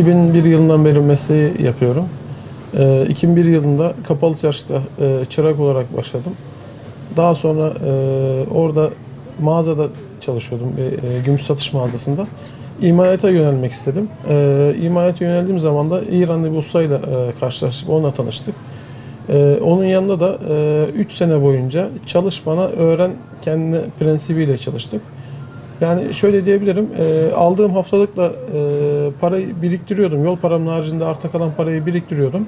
2001 yılından beri mesleği yapıyorum. 2001 yılında Kapalı Çarşı'da çırak olarak başladım. Daha sonra orada mağazada çalışıyordum, gümüş satış mağazasında. İmalata yönelmek istedim. İmalata yöneldiğim zaman da İranlı bir ustayla karşılaştık, onunla tanıştık. Onun yanında da 3 sene boyunca çalış bana öğren kendine prensibiyle çalıştık. Yani şöyle diyebilirim, aldığım haftalıkla parayı biriktiriyordum. Yol paramın haricinde arta kalan parayı biriktiriyordum.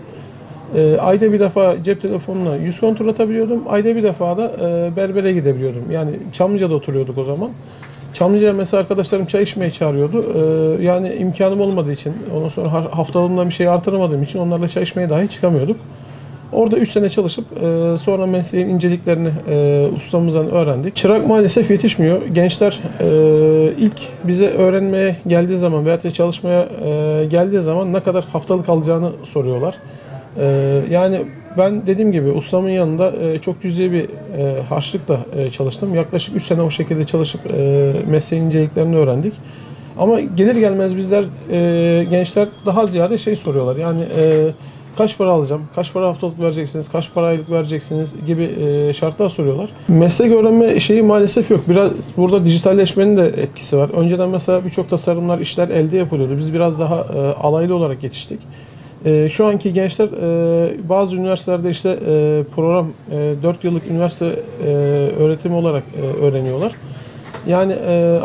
Ayda bir defa cep telefonuna yüz kontrol atabiliyordum. Ayda bir defa da berbere gidebiliyordum. Yani Çamlıca'da oturuyorduk o zaman. Çamlıca'ya mesela arkadaşlarım çay içmeye çağırıyordu. Yani imkanım olmadığı için, ondan sonra haftalığımdan bir şey artıramadığım için onlarla çay içmeye dahi çıkamıyorduk. Orada 3 sene çalışıp sonra mesleğin inceliklerini ustamızdan öğrendik. Çırak maalesef yetişmiyor. Gençler ilk bize öğrenmeye geldiği zaman veyahut da çalışmaya geldiği zaman ne kadar haftalık alacağını soruyorlar. Yani ben dediğim gibi ustamın yanında çok cüzi bir harçlıkla çalıştım. Yaklaşık 3 sene o şekilde çalışıp mesleğin inceliklerini öğrendik. Ama gelir gelmez bizler gençler daha ziyade şey soruyorlar. Yani kaç para alacağım, kaç para haftalık vereceksiniz, kaç para aylık vereceksiniz gibi şartlar soruyorlar. Meslek öğrenme şeyi maalesef yok. Biraz burada dijitalleşmenin de etkisi var. Önceden mesela birçok tasarımlar, işler elde yapılıyordu. Biz biraz daha alaylı olarak yetiştik. Şu anki gençler bazı üniversitelerde işte program 4 yıllık üniversite öğretimi olarak öğreniyorlar. Yani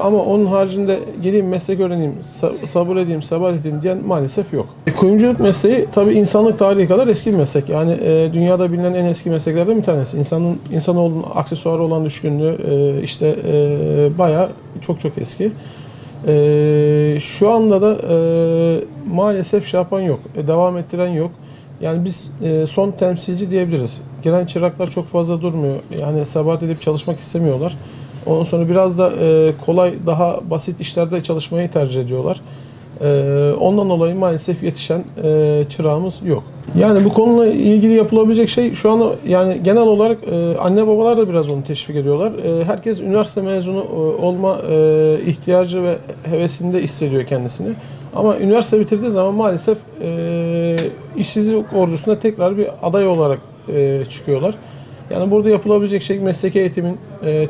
ama onun haricinde geleyim meslek öğreneyim, sabır edeyim, sebat edeyim diyen maalesef yok. Kuyumculuk mesleği tabii insanlık tarihi kadar eski bir meslek. Yani dünyada bilinen en eski mesleklerden bir tanesi. İnsanoğlunun aksesuarı olan düşkünlüğü işte bayağı çok eski. Şu anda da maalesef şey yapan yok, devam ettiren yok. Yani biz son temsilci diyebiliriz. Gelen çıraklar çok fazla durmuyor. Yani sebat edip çalışmak istemiyorlar. Ondan sonra biraz da kolay, daha basit işlerde çalışmayı tercih ediyorlar. Ondan dolayı maalesef yetişen çırağımız yok. Yani bu konuyla ilgili yapılabilecek şey şu an yani genel olarak anne babalar da biraz onu teşvik ediyorlar. Herkes üniversite mezunu olma ihtiyacı ve hevesinde hissediyor kendisini. Ama üniversite bitirdiği zaman maalesef işsizlik ordusuna tekrar bir aday olarak çıkıyorlar. Yani burada yapılabilecek şey mesleki eğitimin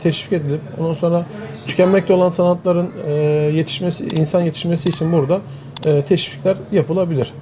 teşvik edilip ondan sonra tükenmekte olan sanatların yetişmesi, insan yetişmesi için burada teşvikler yapılabilir.